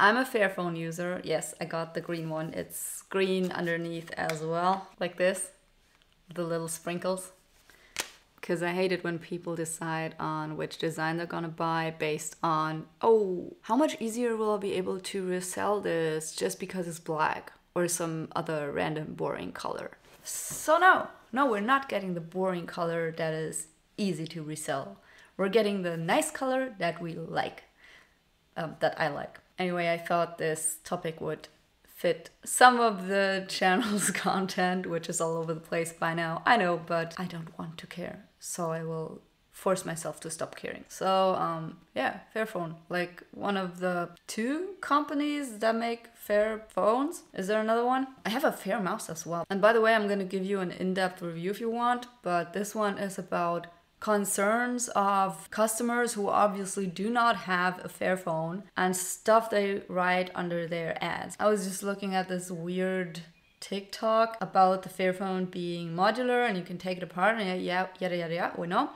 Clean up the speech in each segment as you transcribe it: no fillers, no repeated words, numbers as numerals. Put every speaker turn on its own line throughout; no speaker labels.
I'm a Fairphone user. Yes, I got the green one. It's green underneath as well, like this, the little sprinkles. Because I hate it when people decide on which design they're gonna buy based on, oh, how much easier will I be able to resell this just because it's black or some other random boring color. So no, we're not getting the boring color that is easy to resell. We're getting the nice color that we like, that I like. Anyway, I thought this topic would fit some of the channel's content, which is all over the place by now. I know, but I don't want to care. So I will force myself to stop caring. So yeah, Fairphone, like one of the 2 companies that make fair phones. Is there another one? I have a Fair mouse as well. And by the way, I'm gonna give you an in-depth review if you want, but this one is about concerns of customers who obviously do not have a Fairphone and stuff they write under their ads. I was just looking at this weird TikTok about the Fairphone being modular and you can take it apart and yeah, we know.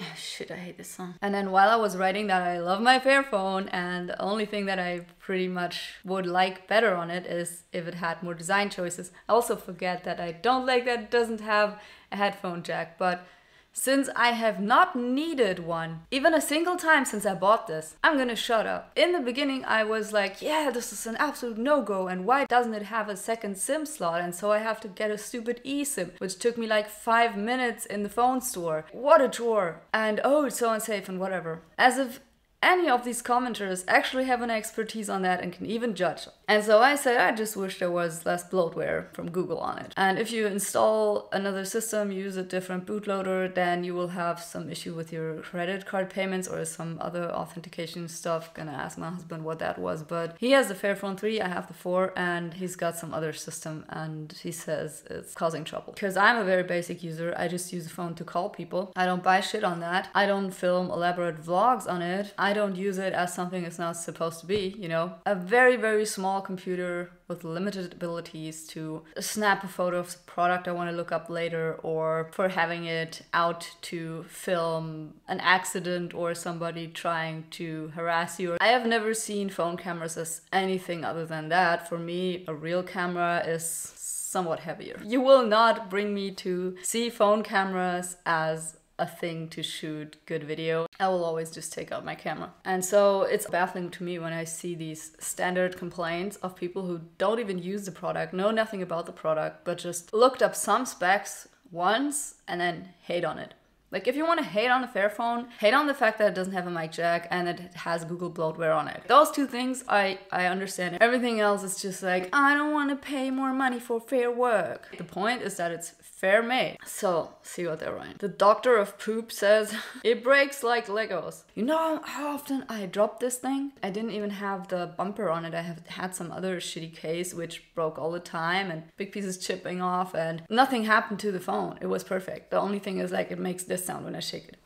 Oh, shit, I hate this song. And then while I was writing that I love my Fairphone and the only thing that I pretty much would like better on it is if it had more design choices. I also forget that I don't like that it doesn't have a headphone jack, but since I have not needed one, even a single time since I bought this, I'm gonna shut up. In the beginning, I was like, yeah, this is an absolute no-go, and why doesn't it have a second SIM slot? And so I have to get a stupid eSIM, which took me like 5 minutes in the phone store. What a chore. And oh, it's so unsafe and whatever. As if any of these commenters actually have an expertise on that and can even judge. And so I said, I just wish there was less bloatware from Google on it. And if you install another system, use a different bootloader, then you will have some issue with your credit card payments or some other authentication stuff. Gonna ask my husband what that was, but he has the Fairphone 3, I have the 4, and he's got some other system and he says it's causing trouble. Because I'm a very basic user, I just use the phone to call people. I don't buy shit on that. I don't film elaborate vlogs on it. I don't use it as something it's not supposed to be, you know. A very, very small computer with limited abilities to snap a photo of the product I want to look up later, or for having it out to film an accident or somebody trying to harass you. I have never seen phone cameras as anything other than that. For me, a real camera is somewhat heavier. You will not bring me to see phone cameras as a thing to shoot good video. I will always just take out my camera. And so it's baffling to me when I see these standard complaints of people who don't even use the product, know nothing about the product, but just looked up some specs once and then hate on it. Like, if you want to hate on a Fairphone, hate on the fact that it doesn't have a mic jack and it has Google bloatware on it. Those 2 things I understand. Everything else is just like, I don't want to pay more money for fair work. The point is that it's fair made. So, see what they're writing. The doctor of poop says, it breaks like Legos. You know how often I dropped this thing? I didn't even have the bumper on it. I have had some other shitty case which broke all the time and big pieces chipping off and nothing happened to the phone. It was perfect. The only thing is like it makes this sound when I shake it.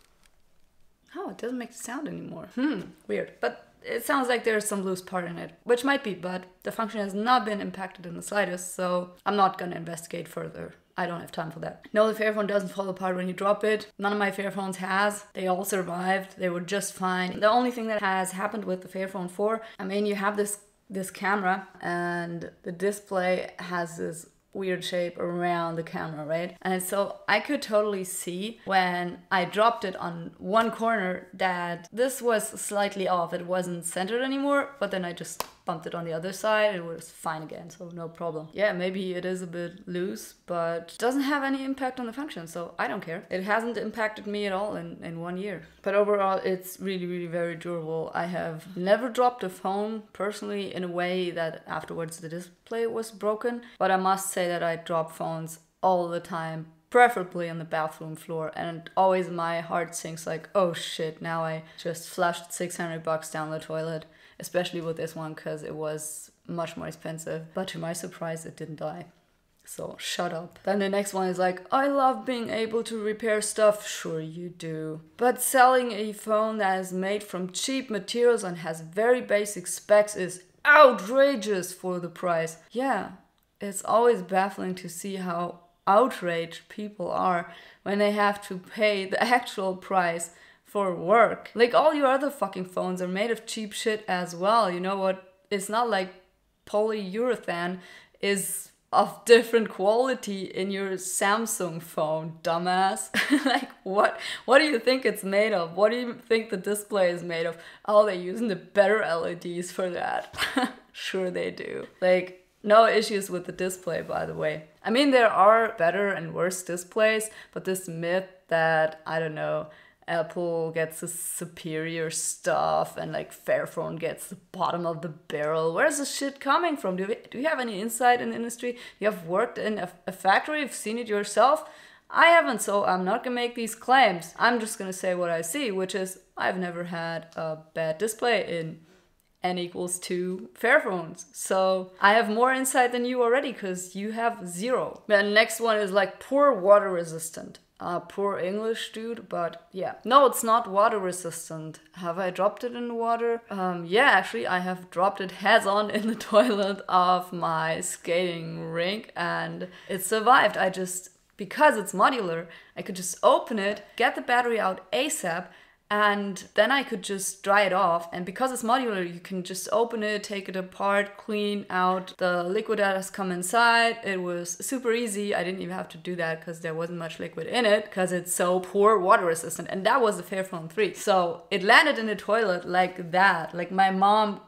Oh, it doesn't make the sound anymore. Weird. But it sounds like there's some loose part in it, which might be, but the function has not been impacted in the slightest, so I'm not gonna investigate further. I don't have time for that. No, the Fairphone doesn't fall apart when you drop it. None of my Fairphones has. They all survived. They were just fine. The only thing that has happened with the Fairphone 4, I mean, you have this camera and the display has this weird shape around the camera, right? And so I could totally see when I dropped it on one corner that this was slightly off. It wasn't centered anymore, but then I just bumped it on the other side and it was fine again, so no problem. Yeah, maybe it is a bit loose, but doesn't have any impact on the function, so I don't care. It hasn't impacted me at all in 1 year. But overall, it's really, really very durable. I have never dropped a phone personally in a way that afterwards the display was broken, but I must say that I drop phones all the time, preferably on the bathroom floor, and always my heart sinks like, oh shit, now I just flushed $600 down the toilet, especially with this one because it was much more expensive. But to my surprise, it didn't die. So shut up. Then the next one is like, I love being able to repair stuff. Sure you do. But selling a phone that is made from cheap materials and has very basic specs is outrageous for the price. Yeah, it's always baffling to see how outraged people are when they have to pay the actual price for work. Like, all your other fucking phones are made of cheap shit as well. You know what it's not like polyurethane is of different quality in your Samsung phone, dumbass. Like, what do you think it's made of? What do you think the display is made of? Oh, they're using the better LEDs for that. Sure they do. Like, no issues with the display, by the way. I mean, there are better and worse displays, but this myth that, I don't know, Apple gets the superior stuff and like Fairphone gets the bottom of the barrel. Where's this shit coming from? Do you have any insight in the industry? You have worked in a factory, you've seen it yourself? I haven't, so I'm not gonna make these claims. I'm just gonna say what I see, which is I've never had a bad display in N=2 Fairphones. So I have more insight than you already because you have 0. The next one is like poor water resistant. Poor English, dude, but yeah. No, it's not water resistant. Have I dropped it in the water? Yeah, actually, I have dropped it heads on in the toilet of my skating rink and it survived. Because it's modular, I could just open it, get the battery out ASAP, and then I could just dry it off. And because it's modular, you can just open it, take it apart, clean out the liquid that has come inside. It was super easy. I didn't even have to do that because there wasn't much liquid in it because it's so poor water resistant. And that was the Fairphone 3. So it landed in the toilet like that. Like my mom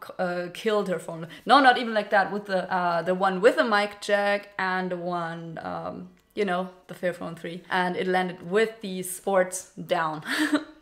killed her phone. No, not even like that. With the one with the mic jack and the one, you know, the Fairphone 3. And it landed with these ports down.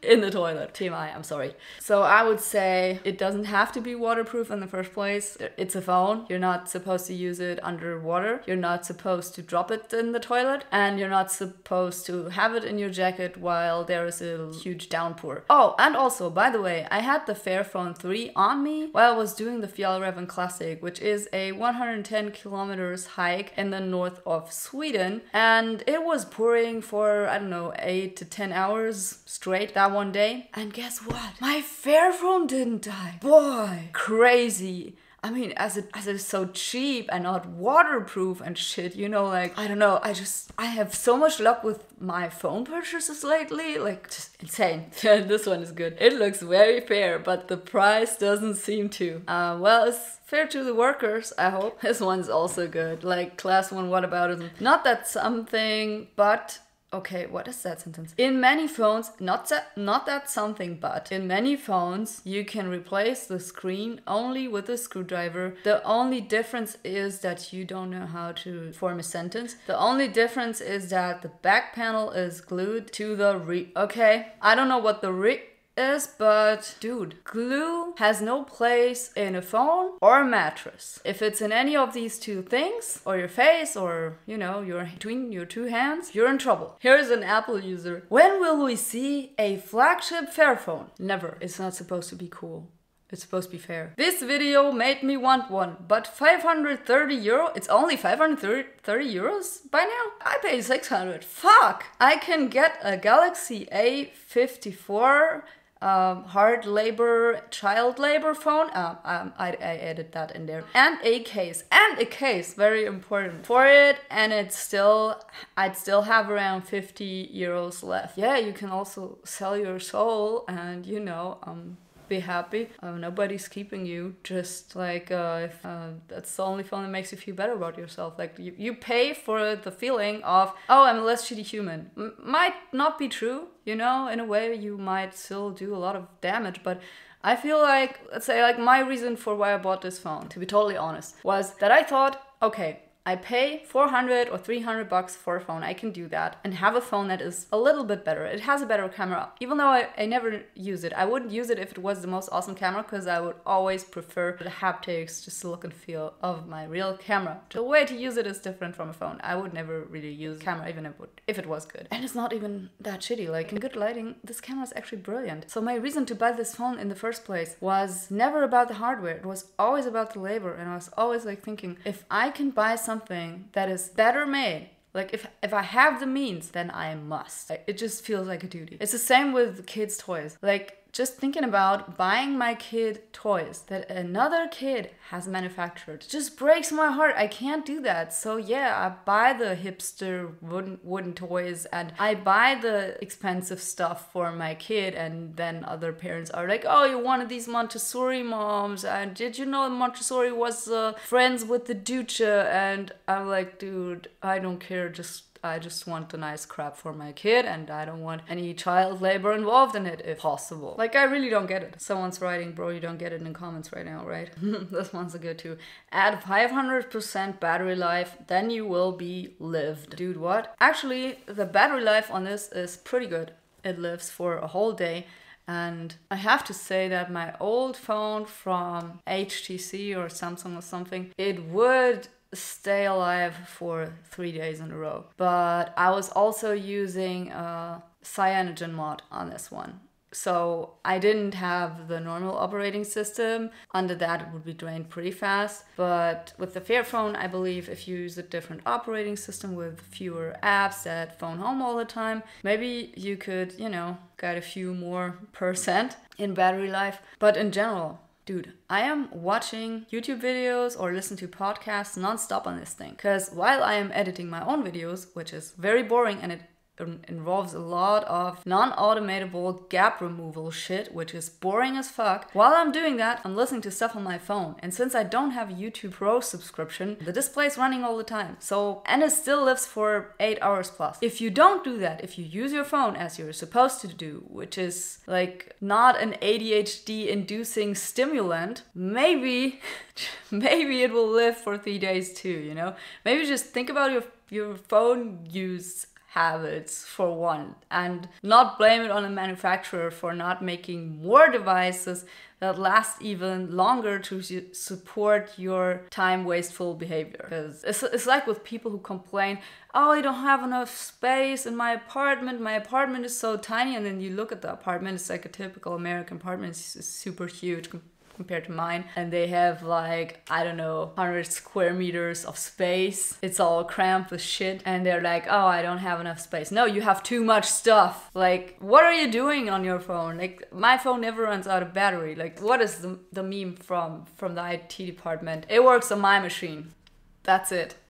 In the toilet. TMI, I'm sorry. So I would say it doesn't have to be waterproof in the first place. It's a phone. You're not supposed to use it underwater. You're not supposed to drop it in the toilet. And you're not supposed to have it in your jacket while there is a huge downpour. Oh, and also, by the way, I had the Fairphone 3 on me while I was doing the Fjällräven Classic, which is a 110 kilometers hike in the north of Sweden. And it was pouring for, I don't know, 8 to 10 hours straight that one day. And guess what? My Fairphone didn't die. Boy, crazy. I mean, as it is so cheap and not waterproof and shit, you know, like, I don't know, I have so much luck with my phone purchases lately, like, just insane. This one is good. It looks very fair, but the price doesn't seem to. Well, it's fair to the workers, I hope. This one's also good. Like, class 1 whataboutism. Not that something, but... Okay, what is that sentence? In many phones, not that something, but in many phones, you can replace the screen only with a screwdriver. The only difference is that you don't know how to form a sentence. The only difference is that the back panel is glued to the Okay, I don't know what the is, but dude, glue has no place in a phone or a mattress. If it's in any of these two things, or your face, or you know, you're between your two hands, you're in trouble. Here's an Apple user. When will we see a flagship Fairphone? Never. It's not supposed to be cool. It's supposed to be fair. This video made me want one, but 530 euro? It's only 530 euros by now? I pay 600. Fuck! I can get a Galaxy A54 hard labor, child labor phone. I added that in there. And a case, very important for it. And I'd still have around 50 euros left. Yeah, you can also sell your soul and, you know, be happy. Nobody's keeping you. Just like if that's the only phone that makes you feel better about yourself. Like you pay for the feeling of, oh, I'm a less shitty human. Might not be true, you know. In a way, you might still do a lot of damage, but I feel like, let's say, like my reason for why I bought this phone, to be totally honest, was that I thought, okay, I pay 400 or 300 bucks for a phone. I can do that and have a phone that is a little bit better. It has a better camera. Even though I never use it. I wouldn't use it if it was the most awesome camera because I would always prefer the haptics, just the look and feel of my real camera. The way to use it is different from a phone. I would never really use a camera even if it was good. And it's not even that shitty. Like in good lighting, this camera is actually brilliant. So my reason to buy this phone in the first place was never about the hardware. It was always about the labor. And I was always like thinking, if I can buy something that is better made, like if I have the means, then I must. It just feels like a duty. It's the same with kids' toys. Like just thinking about buying my kid toys that another kid has manufactured just breaks my heart. I can't do that. So yeah, I buy the hipster wooden toys and I buy the expensive stuff for my kid, and then other parents are like, oh, you wanted these Montessori moms, and did you know Montessori was friends with the Duce? And I'm like, dude, I don't care, I just want the nice crap for my kid, and I don't want any child labor involved in it if possible. Like, I really don't get it. Someone's writing, bro, you don't get it in comments right now, right? This one's a good too. Add 500% battery life, then you will be lived. Dude, what? Actually, the battery life on this is pretty good. It lives for a whole day. And I have to say that my old phone from HTC or Samsung or something, it would stay alive for 3 days in a row. But I was also using a cyanogen mod on this one. So I didn't have the normal operating system. Under that, it would be drained pretty fast. But with the Fairphone, I believe if you use a different operating system with fewer apps that phone home all the time, maybe you could, get a few more % in battery life. But in general, dude, I am watching YouTube videos or listen to podcasts nonstop on this thing. Because while I am editing my own videos, which is very boring and it involves a lot of non-automatable gap removal shit, which is boring as fuck. While I'm doing that, I'm listening to stuff on my phone. And since I don't have a YouTube Pro subscription, the display's running all the time. And it still lives for 8 hours plus. If you don't do that, if you use your phone as you're supposed to do, which is like not an ADHD inducing stimulant, maybe it will live for 3 days too, Maybe just think about your phone use habits for one, and not blame it on the manufacturer for not making more devices that last even longer to support your time wasteful behavior. Because it's like with people who complain, oh, I don't have enough space in my apartment is so tiny, and then you look at the apartment, it's like a typical American apartment, it's super huge compared to mine, and they have 100 square meters of space. It's all cramped with shit, and they're like, oh, I don't have enough space. No, you have too much stuff. Like, what are you doing on your phone? Like, my phone never runs out of battery. Like, what is the meme from the IT department? It works on my machine. That's it.